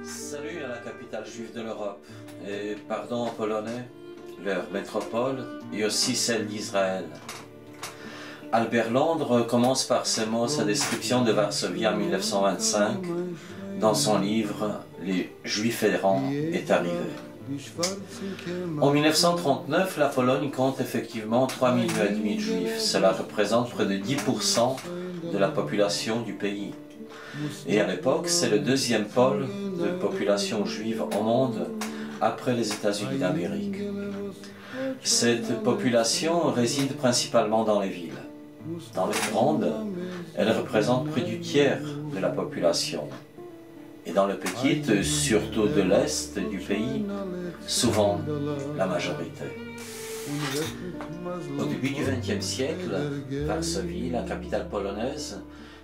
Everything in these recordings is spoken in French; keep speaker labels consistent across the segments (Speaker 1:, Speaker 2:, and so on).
Speaker 1: Salut à la capitale juive de l'Europe, et pardon aux Polonais, leur métropole et aussi celle d'Israël. Albert Londres commence par ces mots sa description de Varsovie en 1925 dans son livre « Les Juifs errants est arrivé ». En 1939, la Pologne compte effectivement 3,5 millions de juifs. Cela représente près de 10% de la population du pays. Et à l'époque, c'est le deuxième pôle de population juive au monde après les États-Unis d'Amérique. Cette population réside principalement dans les villes. Dans les grandes, elle représente près du tiers de la population. Et dans les petites, surtout de l'Est du pays, souvent la majorité. Au début du XXe siècle, Varsovie, la capitale polonaise,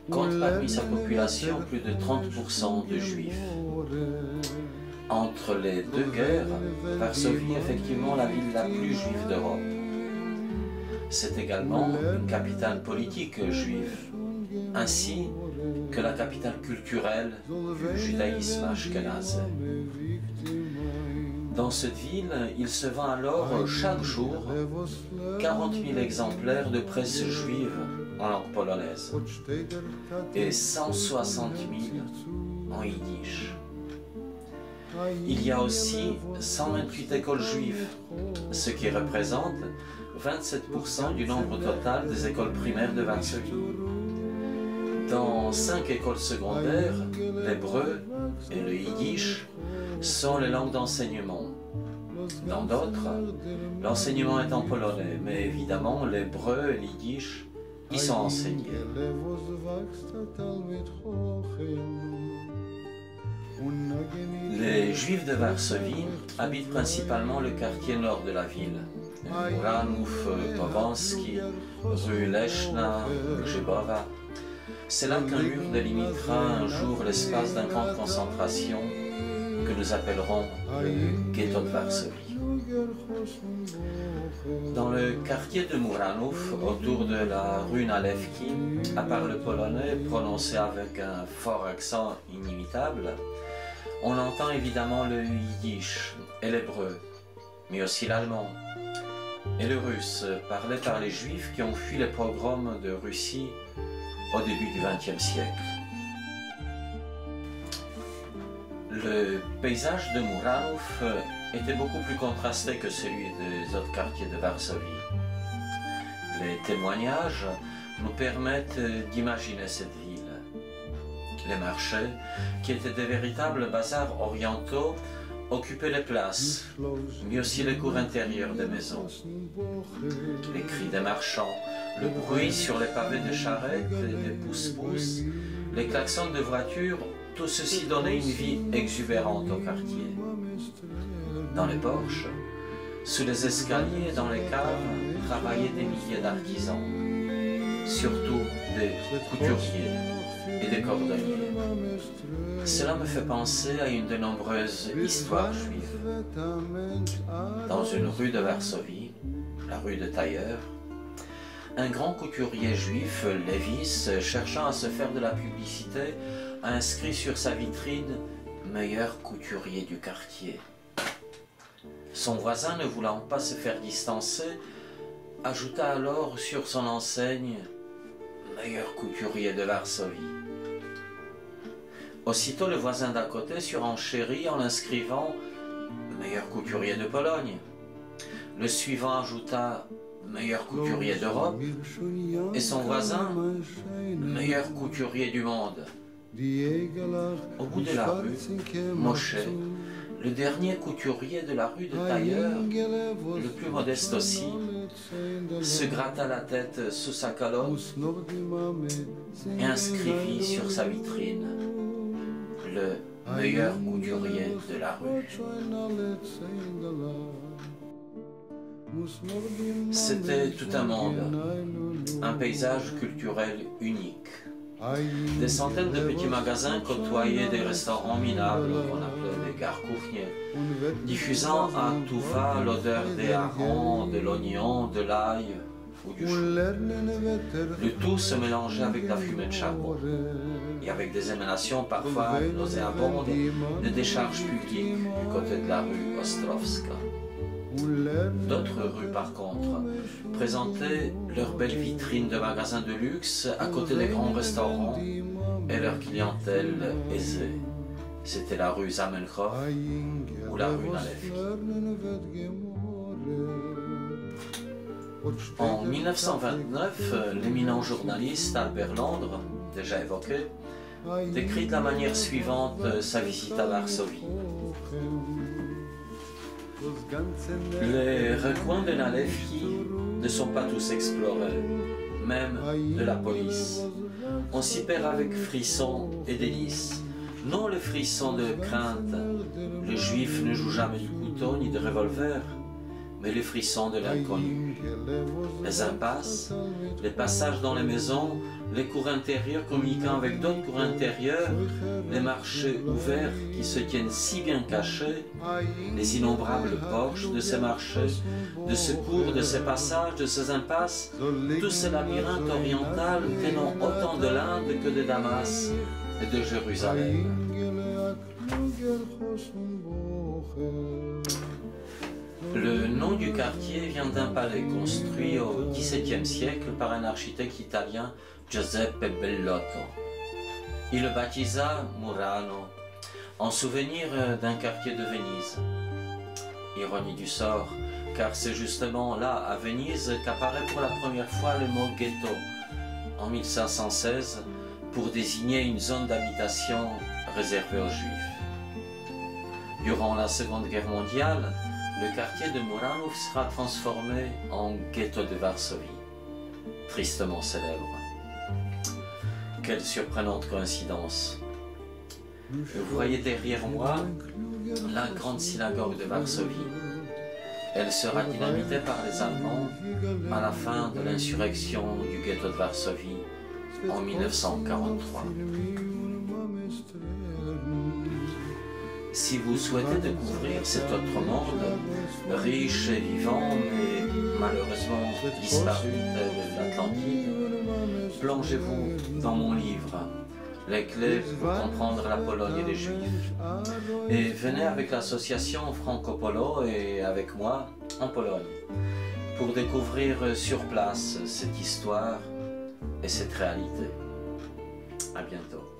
Speaker 1: compte parmi sa population plus de 30% de juifs. Entre les deux guerres, Varsovie est effectivement la ville la plus juive d'Europe. C'est également une capitale politique juive, ainsi que la capitale culturelle du judaïsme ashkénaze. Dans cette ville, il se vend alors chaque jour 40 000 exemplaires de presse juive en langue polonaise et 160 000 en yiddish. Il y a aussi 128 écoles juives, ce qui représente 27% du nombre total des écoles primaires de Varsovie. Dans 5 écoles secondaires, l'hébreu et le yiddish sont les langues d'enseignement. Dans d'autres, l'enseignement est en polonais, mais évidemment l'hébreu et le yiddish y sont enseignés. Les Juifs de Varsovie habitent principalement le quartier nord de la ville, Muranów, Powązki, rue Leszna, Grzebowa. C'est là qu'un mur délimitera un jour l'espace d'un camp de concentration que nous appellerons le ghetto de Varsovie. Dans le quartier de Muranów, autour de la rue Nalewki, à part le polonais prononcé avec un fort accent inimitable, on entend évidemment le yiddish et l'hébreu, mais aussi l'allemand et le russe, parlé par les juifs qui ont fui les pogroms de Russie au début du XXe siècle. Le paysage de Muranów était beaucoup plus contrasté que celui des autres quartiers de Varsovie. Les témoignages nous permettent d'imaginer cette ville. Les marchés, qui étaient des véritables bazars orientaux, occupaient les places, mais aussi les cours intérieurs des maisons. Les cris des marchands, le bruit sur les pavés de charrettes et des pousse-pousse, les klaxons de voitures, tout ceci donnait une vie exubérante au quartier. Dans les porches, sous les escaliers et dans les caves, travaillaient des milliers d'artisans, surtout des couturiers et des cordonniers. Cela me fait penser à une de nombreuses histoires juives. Dans une rue de Varsovie, la rue de Tailleur, un grand couturier juif, Lévis, cherchant à se faire de la publicité, a inscrit sur sa vitrine « meilleur couturier du quartier ». Son voisin, ne voulant pas se faire distancer, ajouta alors sur son enseigne « meilleur couturier de Varsovie ». Aussitôt le voisin d'à côté surenchérit en inscrivant « meilleur couturier de Pologne ». Le suivant ajouta « meilleur couturier d'Europe » et son voisin « meilleur couturier du monde ». Au bout de la rue, Moshe, le dernier couturier de la rue de Tailleur, le plus modeste aussi, se gratta la tête sous sa calotte et inscrivit sur sa vitrine le meilleur couturier de la rue. C'était tout un monde, un paysage culturel unique. Des centaines de petits magasins côtoyaient des restaurants minables qu'on appelait des garkuchnie, diffusant à tout va l'odeur des harengs, de l'oignon, de l'ail ou du chou. Le tout se mélangeait avec la fumée de charbon et avec des émanations parfois nauséabondes de décharges publiques du côté de la rue Ostrovska. D'autres rues, par contre, présentaient leurs belles vitrines de magasins de luxe à côté des grands restaurants et leur clientèle aisée. C'était la rue Zamenhof ou la rue Nalevki. En 1929, l'éminent journaliste Albert Londres, déjà évoqué, décrit de la manière suivante sa visite à Varsovie. Les recoins de Nalevki ne sont pas tous explorés, même de la police. On s'y perd avec frisson et délices. Non le frisson de crainte, le juif ne joue jamais du couteau ni de revolver, mais le frisson de l'inconnu. Les impasses, les passages dans les maisons, les cours intérieurs communiquant avec d'autres cours intérieurs, les marchés ouverts qui se tiennent si bien cachés, les innombrables porches de ces marchés, de ces cours, de ces passages, de ces impasses, tout ce labyrinthe oriental tenant autant de l'Inde que de Damas et de Jérusalem. Le nom du quartier vient d'un palais construit au XVIIe siècle par un architecte italien, Giuseppe Bellotto. Il le baptisa Murano, en souvenir d'un quartier de Venise. Ironie du sort, car c'est justement là, à Venise, qu'apparaît pour la première fois le mot ghetto, en 1516, pour désigner une zone d'habitation réservée aux Juifs. Durant la Seconde Guerre mondiale, le quartier de Muranów sera transformé en ghetto de Varsovie, tristement célèbre. Quelle surprenante coïncidence! Vous voyez derrière moi la grande synagogue de Varsovie. Elle sera dynamitée par les Allemands à la fin de l'insurrection du ghetto de Varsovie en 1943. Si vous souhaitez découvrir cet autre monde, riche et vivant, mais malheureusement disparu de l'Atlantide, plongez-vous dans mon livre, Les clés pour comprendre la Pologne et les Juifs, et venez avec l'association Franco-Polo et avec moi en Pologne, pour découvrir sur place cette histoire et cette réalité. À bientôt.